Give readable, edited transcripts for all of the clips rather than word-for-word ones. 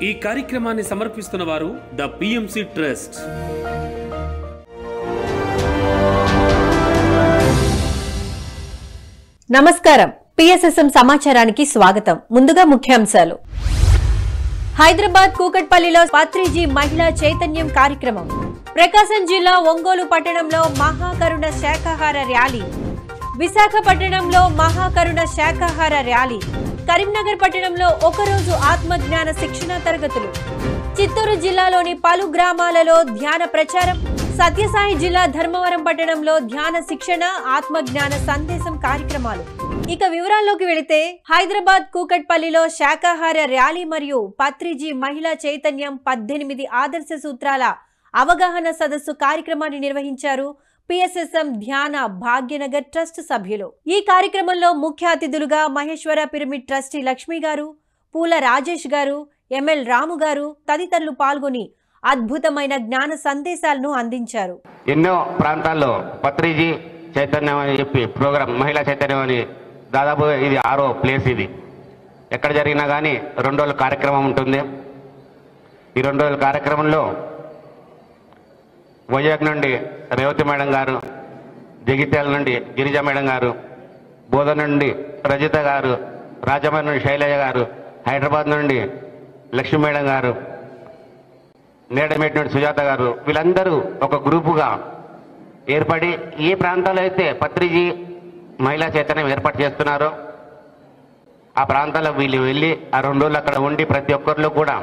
ఈ కార్యక్రమాన్ని సమర్పిస్తున్న వారు ద పిఎంసి ట్రస్ట్. నమస్కారం. పిఎస్ఎస్ఎం సమాచారానికి స్వాగతం. ముందుగా ముఖ్యాంశాలు. హైదరాబాద్ కూకట్పల్లిలో పత్రిజీ మహిళా చైతన్యం కార్యక్రమం. ప్రకాశం జిల్లా ఒంగోలు పట్టణంలో మహాకరుణ శాకాహార ర్యాలీ. విశాఖపట్నంలో మహాకరుణ శాకాహార ర్యాలీ. కరీంనగర్ పట్టణంలో ఒకరోజు ఆత్మజ్ఞాన శిక్షణ తరగతులు. చిత్తూరు జిల్లాలోని పలు గ్రామాలలో ధ్యాన ప్రచారం. సత్యసాయి జిల్లా ధర్మవరం పట్టణంలో ధ్యాన శిక్షణ, ఆత్మజ్ఞాన సందేశం కార్యక్రమాలు. ఇక వివరాల్లోకి వెళితే, హైదరాబాద్ కూకట్పల్లిలో శాకాహార ర్యాలీ మరియు పత్రిజీ మహిళా చైతన్యం 18 ఆదర్శ సూత్రాల అవగాహన సదస్సు కార్యక్రమాన్ని నిర్వహించారు పిఎస్ఎస్ఎం ధ్యాన భాగ్యనగర్ ట్రస్ట్ సభ్యులు. ఈ కార్యక్రమంలో ముఖ్య అతిథులుగా మహేశ్వర పిరమిడ్ ట్రస్టీ లక్ష్మి గారు, పూల రాజేష్ గారు, ఎంఎల్ రాము గారు తదితరులు పాల్గొని అద్భుతమైన జ్ఞాన సందేశాలను అందించారు. ఎన్నో ప్రాంతాల్లో పత్రిజీ చైతన్యం అని చెప్పి ప్రోగ్రాం, మహిళా చైతన్యం అని దాదాపు ఇది 6వ ప్లేస్. ఇది ఎక్కడ జరిగినా కానీ 2 రోజుల కార్యక్రమం ఉంటుంది. ఈ 2 రోజుల కార్యక్రమంలో వైజాగ్ నుండి రేవతి మేడం గారు, జగిత్యాల నుండి గిరిజా మేడం గారు, బోధన నుండి రజిత గారు, రాజమండ్రి నుండి శైలజ గారు, హైదరాబాద్ నుండి లక్ష్మీ మేడం గారు, నేడమేటి నుండి సుజాత గారు, వీళ్ళందరూ ఒక గ్రూపుగా ఏర్పడి ఏ ప్రాంతాల్లో అయితే పత్రిజీ మహిళా చైతన్యం ఏర్పాటు చేస్తున్నారో ఆ ప్రాంతాల్లో వీళ్ళు వెళ్ళి ఆ 2 రోజులు అక్కడ ఉండి ప్రతి ఒక్కరిలో కూడా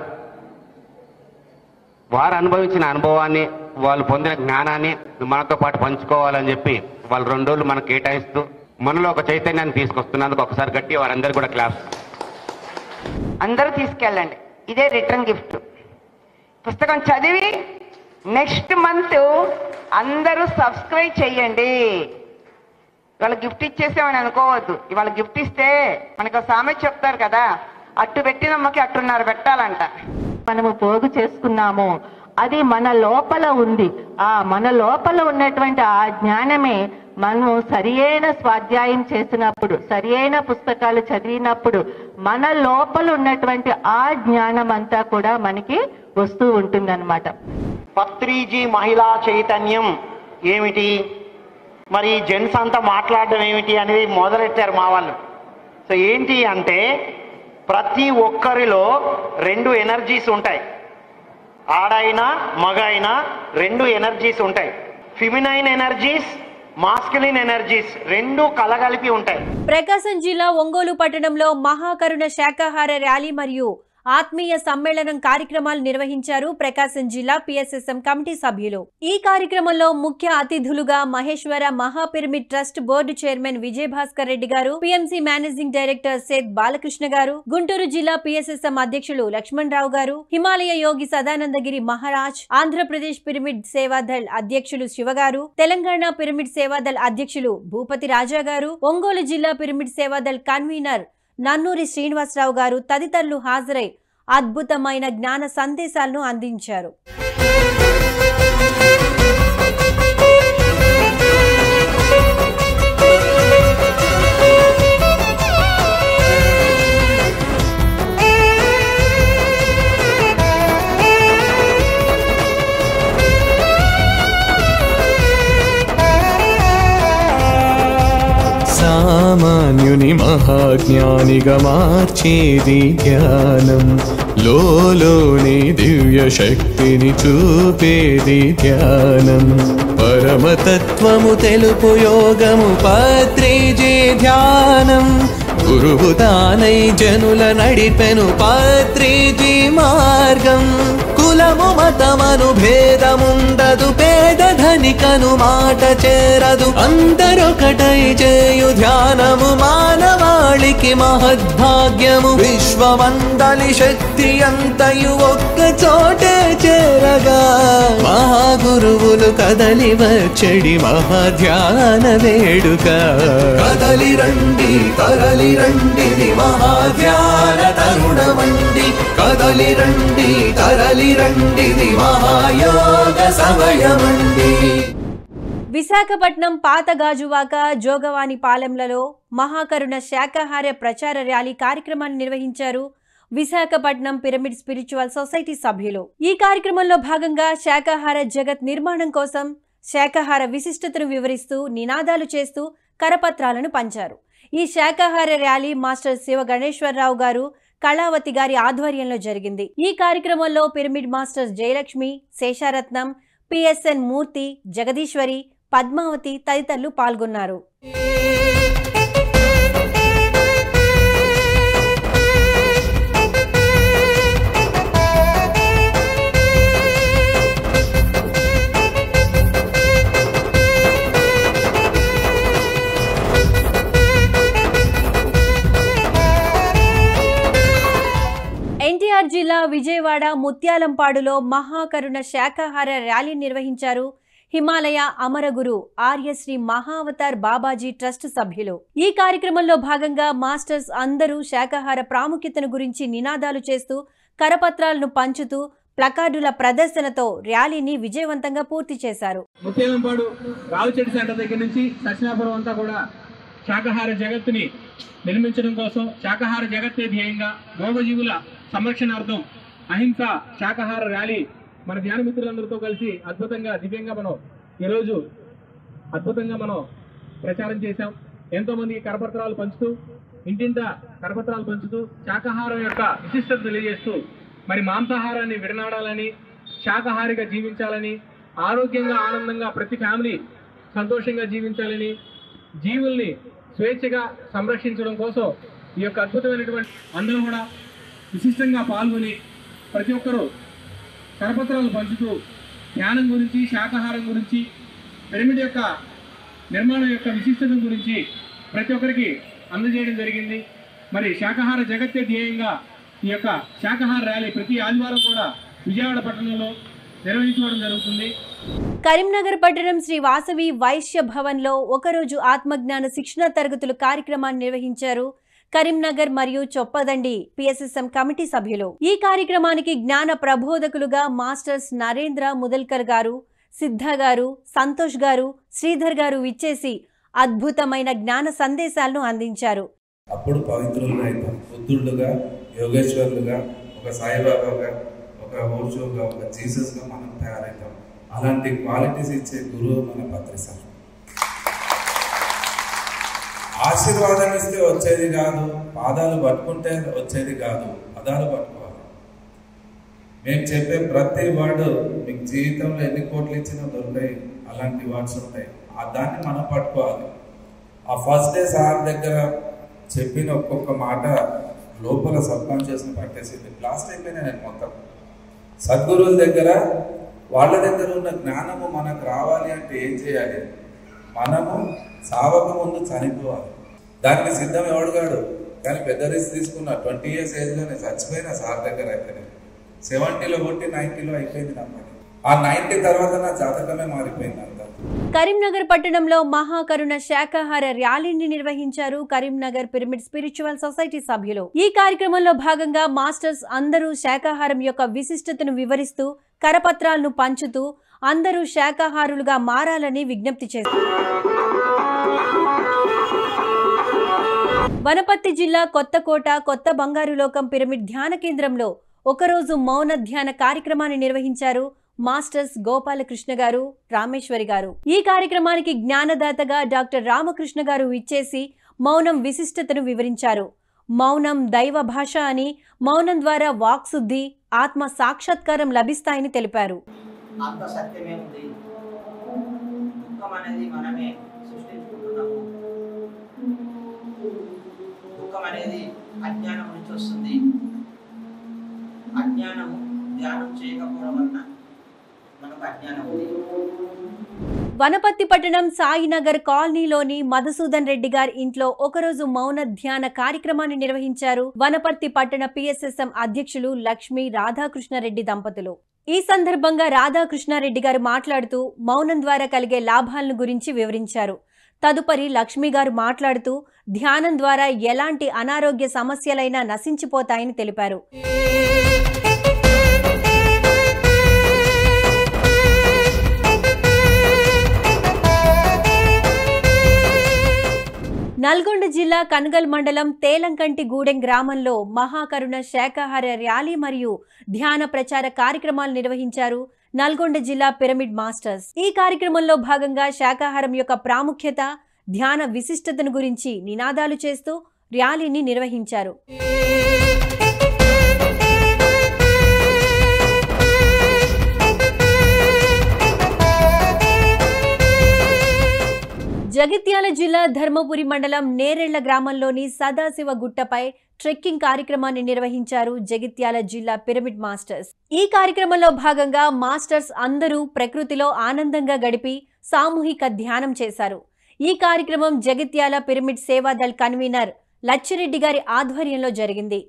వారు అనుభవించిన అనుభవాన్ని, వాళ్ళు పొందిన జ్ఞానాన్ని మనతో పాటు పంచుకోవాలని చెప్పి వాళ్ళు 2 రోజులు మనకు కేటాయిస్తూ మనలో ఒక చైతన్యాన్ని తీసుకొస్తున్నందుకు ఒకసారి గట్టి వారందరూ కూడా క్లాస్. అందరూ తీసుకెళ్ళండి. ఇదే రిటర్న్ గిఫ్ట్. పుస్తకం చదివి నెక్స్ట్ మంత్ అందరూ సబ్స్క్రైబ్ చేయండి. ఇవాళ గిఫ్ట్ ఇచ్చేసామని అనుకోవద్దు. ఇవాళ గిఫ్ట్ ఇస్తే మనకు సామెత చెప్తారు కదా, అట్టు పెట్టినమ్మకి అట్టున్నర పెట్టాలంట. మనము పోగు చేసుకున్నాము, అది మన లోపల ఉంది. మన లోపల ఉన్నటువంటి ఆ జ్ఞానమే మనము సరియైన స్వాధ్యాయం చేసినప్పుడు, సరియైన పుస్తకాలు చదివినప్పుడు మన లోపల ఉన్నటువంటి ఆ జ్ఞానం అంతా కూడా మనకి వస్తూ ఉంటుందన్నమాట. పత్రిజీ మహిళా చైతన్యం ఏమిటి, మరి జెంట్స్ అంతా మాట్లాడడం ఏమిటి అనేది మొదలెట్టారు మా వాళ్ళు. సో ఏంటి అంటే, ప్రతి ఒక్కరిలో 2 ఎనర్జీస్ ఉంటాయి. ఆడైనా మగ అయినా 2 ఎనర్జీస్ ఉంటాయి. ఫిమినైన్ ఎనర్జీస్, మాస్కులిన్ ఎనర్జీస్ 2 కలగలిపి ఉంటాయి. ప్రకాశం జిల్లా ఒంగోలు పట్టణంలో మహాకరుణ శాకాహార ర్యాలీ మరియు ఆత్మీయ సమ్మేళనం కార్యక్రమాలు నిర్వహించారు ప్రకాశం జిల్లా పిఎస్ఎస్ఎం కమిటీ సభ్యులు. ఈ కార్యక్రమంలో ముఖ్య అతిథులుగా Maheshwara Maha Pyramid trust board chairman Vijayabhaskar Reddy garu, PMC managing director Syed Balakrishna garu, Guntur జిల్లా పిఎస్ఎస్ఎం అధ్యక్షులు లక్ష్మణ్ రావు గారు, హిమాలయ యోగి సదానందగిరి మహారాజ్, ఆంధ్రప్రదేశ్ పిరమిడ్ సేవాదళ్ అధ్యక్షులు శివగారు, తెలంగాణ పిరమిడ్ సేవాదళ్ అధ్యక్షులు భూపతి రాజా గారు, ఒంగోలు జిల్లా పిరమిడ్ సేవాదళ్ కన్వీనర్ నన్నూరి శ్రీనివాసరావు గారు తదితరులు హాజరై అద్భుతమైన జ్ఞాన సందేశాలను అందించారు. సామాన్యుని మహాజ్ఞానిగా మార్చేది ధ్యానం, లోలోని దివ్య శక్తిని చూపేది ధ్యానం. పరమతత్వము తెలుపు యోగము పత్రిజీ ధ్యానం, గురువు తానై జనుల నడిపెను పత్రిజీ మార్గం. కులము మతమను భేదముండదు, పేద ధనికను మాట చేరదు, అందరొకటై చేయు ధ్యానము మానవాళికి మహద్భాగ్యము. విశ్వమందలి శక్తి అంతయు ఒక్క చోటే చేరగా, మహాగురువులు కదలి వచ్చడి మహాధ్యాన వేడుక. కదలి రండి తరలి రండి మహాధ్యాన తరుణమండి, కదలి రండి తరలి రండి మహాయోగ సమయమండి. విశాఖపట్నం పాత గాజువాక జోగవాని పాలెంలలో మహాకరుణ శాకాహార ప్రచార ర్యాలీ కార్యక్రమాన్ని నిర్వహించారు విశాఖపట్నం పిరమిడ్ స్పిరిచువల్ సొసైటీ సభ్యులు. ఈ కార్యక్రమంలో భాగంగా శాకాహార జగత్ నిర్మాణం కోసం శాకాహార విశిష్టతను వివరిస్తూ నినాదాలు చేస్తూ కరపత్రాలను పంచారు. ఈ శాకాహార ర్యాలీ మాస్టర్ శివ గణేశ్వరరావు గారు, కళావతి గారి ఆధ్వర్యంలో జరిగింది. ఈ కార్యక్రమంలో pyramid masters Jayalakshmi, Sesharatnam, PSN Murthy, Jagadeeswari, Padmavathi తదితరులు పాల్గొన్నారు. ఎన్టీఆర్ జిల్లా విజయవాడ ముత్యాలంపాడులో మహాకరుణ శాకాహార ర్యాలీ నిర్వహించారు హిమాలయ అమరగురు ఆర్యశ్రీ మహావతార్ బాబాజీ ట్రస్ట్ సభ్యులు. ఈ కార్యక్రమంలో భాగంగా మాస్టర్స్ అందరూ శాకాహార ప్రాముఖ్యతను గురించి నినాదాలు చేస్తూ కరపత్రాలను పంచుతూ ప్లకార్డుల ప్రదర్శనతో ర్యాలీని విజయవంతంగా పూర్తి చేశారు. ముత్యాలంపాడు రావుచెట్టు సెంటర్ దగ్గర నుంచి సత్యనాపురం అంతా కూడా శాకాహార జగత్తుని నిర్మించడం కోసం, శాకాహార జగత్తే ధ్యేయంగా మూగజీవుల సంరక్షణార్థం అహింస శాకాహార ర్యాలీ మన ధ్యాన మిత్రులందరితో కలిసి దివ్యంగా మనం ఈరోజు అద్భుతంగా మనం ప్రచారం చేశాం. ఎంతో మంది కరపత్రాలు పంచుతూ, ఇంటింట కరపత్రాలు పంచుతూ శాకాహారం యొక్క విశిష్టత తెలియజేస్తూ, మరి మాంసాహారాన్ని విడనాడాలని, శాకాహారిగా జీవించాలని, ఆరోగ్యంగా ఆనందంగా ప్రతి ఫ్యామిలీ సంతోషంగా జీవించాలని, జీవుల్ని స్వేచ్ఛగా సంరక్షించడం కోసం ఈ యొక్క అద్భుతమైనటువంటి అందరూ కూడా విశిష్టంగా పాల్గొని ప్రతి ఒక్కరూ కరపత్రాలు పంచుతూ ధ్యానం గురించి, శాకాహారం గురించి, పిరమిడ్ యొక్క నిర్మాణం యొక్క విశిష్టత గురించి ప్రతి ఒక్కరికి అందజేయడం జరిగింది. మరి శాకాహార జగత్తే ధ్యేయంగా ఈ యొక్క శాకాహార ర్యాలీ ప్రతి ఆదివారం కూడా విజయవాడ పట్టణంలో నిర్వహించుకోవడం జరుగుతుంది. కరీంనగర్ పట్టణం శ్రీ వాసవి వైశ్య భవన్లో ఒకరోజు ఆత్మజ్ఞాన శిక్షణ తరగతులు కార్యక్రమాన్ని నిర్వహించారు కరీంనగర్ మరియు చొప్పదండి పిఎస్ఎస్ఎం కమిటీ సభ్యులు. ఈ కార్యక్రమానికి జ్ఞాన ప్రబోధకులుగా మాస్టర్స్ నరేంద్ర ముదల్కర్ గారు, సిద్ధ గారు, సంతోష్ గారు, శ్రీధర్ గారు విచ్చేసి అద్భుతమైన జ్ఞాన సందేశాలను అందించారు. అప్పుడు పవిత్రులుగా అవుతాం, బుద్ధుడుగా, యోగేశ్వరులుగా, ఒక సాయిబాబాగా, ఒక ఓషోగా, ఒక జీసస్గా మనం తయారవుతాం. అలాంటి క్వాలిటీస్ ఇచ్చే గురువు మన పత్రి సార్. ఆశీర్వాదం ఇస్తే వచ్చేది కాదు, పాదాలు పట్టుకుంటే వచ్చేది కాదు, పదాలు పట్టుకోవాలి. మేము చెప్పే ప్రతి వర్డ్ మీకు జీవితంలో ఎన్ని కోట్లు ఇచ్చినా దొరుకుతాయి, అలాంటి వర్డ్స్ ఉంటాయి. దాన్ని మనం పట్టుకోవాలి. ఆ ఫస్ట్ డే సార్ దగ్గర చెప్పిన ఒక్కొక్క మాట లోపల సబ్కాన్షియస్ని పట్టేసింది. బ్లాస్ట్ అయిపోయినా నేను మొత్తం. సద్గురువుల దగ్గర వాళ్ళ దగ్గర ఉన్న జ్ఞానము మనకు రావాలి అంటే ఏం చేయాలి? మనము సావక ముందు చనిపోవాలి. దానికి సిద్ధం ఎవడుగాడు, కానీ పెద్ద రిస్క్ తీసుకున్నా. 20 years ఏజ్లోనే చచ్చిపోయినా సార్ దగ్గర. అయితే 70లో కొట్టి 90లో అయిపోయింది నా పని. ఆ 90 తర్వాత నా జాతకమే మారిపోయింది అంతా. కరీంనగర్ పట్టణంలో మహాకరుణ శాకాహార ర్యాలీని నిర్వహించారు కరీంనగర్ పిరమిడ్ స్పిరిచువల్ సొసైటీ సభ్యులు. ఈ కార్యక్రమంలో భాగంగా మాస్టర్స్ అందరూ శాకాహారం యొక్క విశిష్టతను వివరిస్తూ కరపత్రాలను పంచుతూ అందరూ శాకాహారులుగా మారాలని విజ్ఞప్తి చేశారు. వనపర్తి జిల్లా కొత్తకోట కొత్త బంగారు లోకం పిరమిడ్ ధ్యాన కేంద్రంలో ఒకరోజు మౌన ధ్యాన కార్యక్రమాన్ని నిర్వహించారు మాస్టర్స్ గోపాలకృష్ణ గారు, రామేశ్వరి గారు. ఈ కార్యక్రమానికి జ్ఞానదాతగా డాక్టర్ రామకృష్ణ గారు ఇచ్చేసి మౌనం విశిష్టతను వివరించారు. మౌనం దైవ భాష అని, మౌనం ద్వారా వాక్శుద్ధి, ఆత్మ సాక్షాత్కారం లభిస్తాయని తెలిపారు. ఆత్మ సత్యమే ఉంది. దుఃఖం అనేది మనమే సృష్టించుకుంటున్నాము. దుఃఖం అనేది అజ్ఞానం నుంచి వస్తుంది. అజ్ఞానము ధ్యానం చేయకపోవడం వలన మనకు అజ్ఞానం ఉంది. వనపర్తి పట్టణం సాయినగర్ కాలనీలోని మధుసూదన్ రెడ్డి గారి ఇంట్లో ఒకరోజు మౌన ధ్యాన కార్యక్రమాన్ని నిర్వహించారు వనపర్తి పట్టణ పిఎస్ఎస్ఎం అధ్యక్షులు లక్ష్మీ రాధాకృష్ణారెడ్డి దంపతులు. ఈ సందర్భంగా రాధాకృష్ణారెడ్డి గారు మాట్లాడుతూ మౌనం ద్వారా కలిగే లాభాలను గురించి వివరించారు. తదుపరి లక్ష్మీ గారు మాట్లాడుతూ ధ్యానం ద్వారా ఎలాంటి అనారోగ్య సమస్యలైనా నశించిపోతాయని తెలిపారు. నల్గొండ జిల్లా కనగల్ మండలం తేలంకంటి గూడెం గ్రామంలో మహాకరుణ శాకాహార ర్యాలీ మరియు ధ్యాన ప్రచార కార్యక్రమాలు నిర్వహించారు నల్గొండ జిల్లా పిరమిడ్ మాస్టర్స్. ఈ కార్యక్రమంలో భాగంగా శాకాహారం యొక్క ప్రాముఖ్యత, ధ్యాన విశిష్టతను గురించి నినాదాలు చేస్తూ ర్యాలీని నిర్వహించారు. జగిత్యాల జిల్లా ధర్మపురి మండలం నేరెళ్ల గ్రామంలోని సదాశివ గుట్టపై ట్రెక్కింగ్ కార్యక్రమాన్ని నిర్వహించారు జగిత్యాల జిల్లా పిరమిడ్ మాస్టర్స్. ఈ కార్యక్రమంలో భాగంగా మాస్టర్స్ అందరూ ప్రకృతిలో ఆనందంగా గడిపి సామూహిక ధ్యానం చేశారు. ఈ కార్యక్రమం జగిత్యాల పిరమిడ్ సేవాదళ్ కన్వీనర్ లచ్చిరెడ్డి గారి ఆధ్వర్యంలో జరిగింది.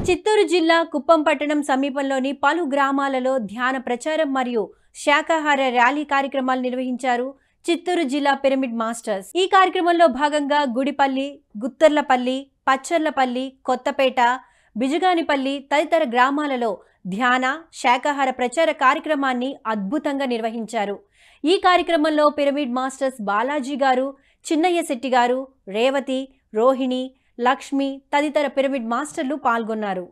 చిత్తూరు జిల్లా కుప్పం పట్టణం సమీపంలోని పలు గ్రామాలలో ధ్యాన ప్రచారం మరియు శాకాహార ర్యాలీ కార్యక్రమాలు నిర్వహించారు చిత్తూరు జిల్లా పిరమిడ్ మాస్టర్స్. ఈ కార్యక్రమంలో భాగంగా గుడిపల్లి, గుత్తర్లపల్లి, పచ్చర్లపల్లి, కొత్తపేట, బిజగానిపల్లి తదితర గ్రామాలలో ధ్యాన శాకాహార ప్రచార కార్యక్రమాన్ని అద్భుతంగా నిర్వహించారు. ఈ కార్యక్రమంలో పిరమిడ్ మాస్టర్స్ బాలాజీ గారు, చిన్నయ్య శెట్టి గారు, రేవతి, రోహిణి, లక్ష్మి తదితర పిరమిడ్ మాస్టర్లు పాల్గొన్నారు.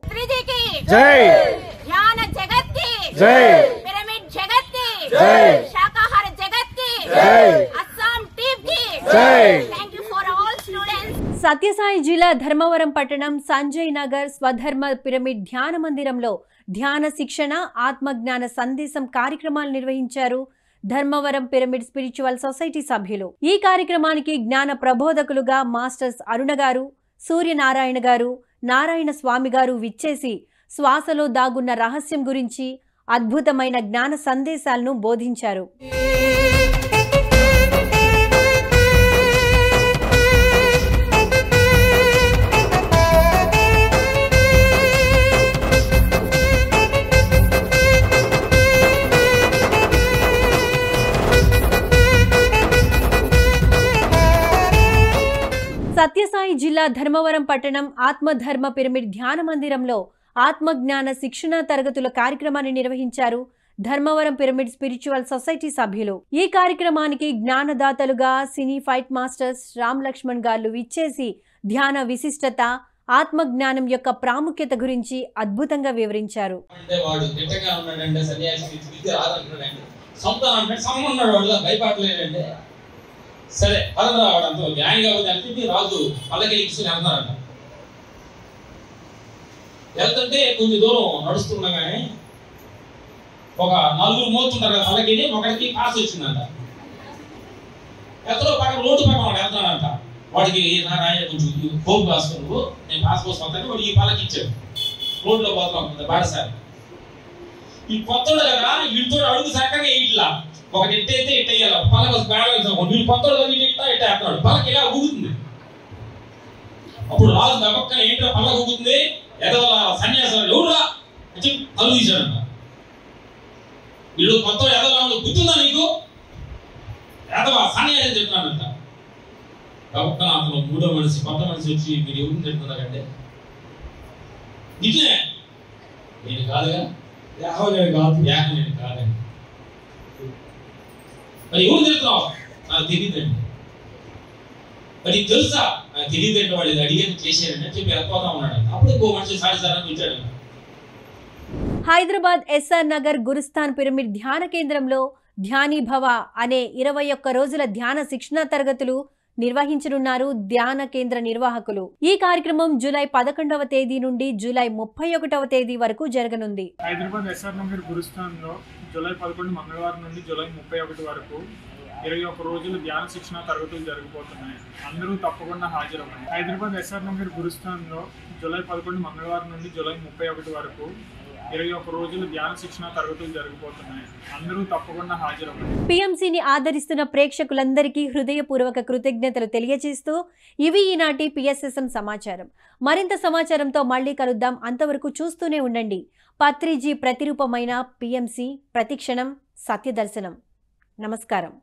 సత్యసాయి జిల్లా ధర్మవరం పట్టణం సంజయ్ నగర్ స్వధర్మ పిరమిడ్ ధ్యాన మందిరంలో ధ్యాన శిక్షణ, ఆత్మజ్ఞాన సందేశం కార్యక్రమాలు నిర్వహించారు ధర్మవరం పిరమిడ్ స్పిరిచువల్ సొసైటీ సభ్యులు. ఈ కార్యక్రమానికి జ్ఞాన ప్రబోధకులుగా మాస్టర్స్ అరుణ గారు, సూర్యనారాయణ గారు, నారాయణ స్వామి గారు విచ్చేసి శ్వాసలో దాగున్న రహస్యం గురించి అద్భుతమైన జ్ఞాన సందేశాలను బోధించారు. సత్యసాయి జిల్లా ధర్మవరం పట్టణం ఆత్మధర్మ పిరమిడ్ ధ్యాన మందిరంలో ఆత్మజ్ఞాన శిక్షణ తరగతుల కార్యక్రమాన్ని నిర్వహించారు ధర్మవరం పిరమిడ్ స్పిరిచువల్ సొసైటీ సభ్యులు. ఈ కార్యక్రమానికి జ్ఞానదాతలుగా సినీ ఫైట్ మాస్టర్స్ రామ్ లక్ష్మణ్ గారు విచ్చేసి ధ్యాన విశిష్టత, ఆత్మజ్ఞానం యొక్క ప్రాముఖ్యత గురించి అద్భుతంగా వివరించారు. సరే పదం రావడంతో న్యాయం కాబట్టి అంటే రాజు పల్లకి ఎక్కించుకుని వెళ్తున్నారంట. వెళ్తుంటే కొంచెం దూరం నడుస్తుండగానే ఒక నలుగురు మోతుంటారు కదా పల్లకిని, ఒకరికి కాసు వచ్చిందంట. ఎక్కడో పక్కన రోడ్డు పక్కన వాడు వెళ్తున్నాడంట. వాడికి కొంచెం కోపు కాసుకుని నువ్వు నేను కాసు కోసుకుంటాను వాడికి ఈ పల్లకి ఇచ్చాడు. రోడ్లో పోతున్నాం బాడసారి. ఈ కొత్తడు కదా వీటితో అడుగు చక్కగా ఇట్లా ఒకటి ఎట్టయితే ఇట్టేయాలి పలక బ్యాలెన్స్ వీళ్ళు కొత్తడు కదా ఇట్టా ఎత్తాడు పలక ఇలా ఊగుతుంది. అప్పుడు రాజు దబక్కన ఏంటో పలక ఊగుతుంది, ఎదవల సన్యాసం ఎవరురా వచ్చి తలు తీశాడంట. వీడు కొత్త ఎదవలా గుర్తుందా నీకు, ఎదవ సన్యాసం చెప్తున్నాడంట. దబక్కన అతను మూడో మనిషి కొత్త మనిషి వచ్చి మీరు ఎవరిని చెప్తున్నారంటే ఇట్లే నేను కాదుగా నేను కాదండి. మరి ఎవరు తిరుగుతున్నావు నాకు తెలియదండి. మరి తెలుసా నాకు తెలియదండి. వాళ్ళు అడిగేది చేశారండి అని చెప్పి వెళ్ళిపోతా ఉన్నాడు. అప్పుడు ఇంకో మనిషి సాధిస్తారని వచ్చాడు. హైదరాబాద్ ఎస్ఆర్ నగర్ గురుస్థాన్ పిరమిడ్ ధ్యాన కేంద్రంలో ధ్యాని భవ అనే 21 రోజుల ధ్యాన శిక్షణ తరగతులు నిర్వహించనున్నారు ధ్యాన కేంద్ర నిర్వాహకులు. ఈ కార్యక్రమం జూలై 11వ తేదీ నుండి జూలై 31వ తేదీ వరకు జరగనుంది. హైదరాబాద్ ఎస్ఆర్ నగర్ గురుస్థాన్ లో జూలై 11 మంగళవారం నుండి జూలై 31 వరకు 21 రోజులు ధ్యాన శిక్షణ తరగతులు జరగబోతున్నాయి. అందరూ తప్పకుండా హాజరవ్వండి. హైదరాబాద్ ఎస్ఆర్ నగర్ గురుస్థాన్ లో జూలై 11 మంగళవారం నుండి జూలై 31 వరకు 21 రోజులు ధ్యాన శిక్షణ తరగతులు జరగబోతున్నాయి. అందరూ తప్పకుండా హాజరవ్వండి. పిఎంసిని ఆదరిస్తున్న ప్రేక్షకులందరికీ హృదయపూర్వక కృతజ్ఞతలు తెలియజేస్తూ ఇవి ఈనాటి పిఎస్ఎస్ఎం సమాచారం. మరింత సమాచారంతో మళ్ళీ కలుద్దాం. అంతవరకు చూస్తూనే ఉండండి. పత్రిజీ ప్రతిరూపమైన పిఎంసి, ప్రతిక్షణం సత్యదర్శనం. నమస్కారం.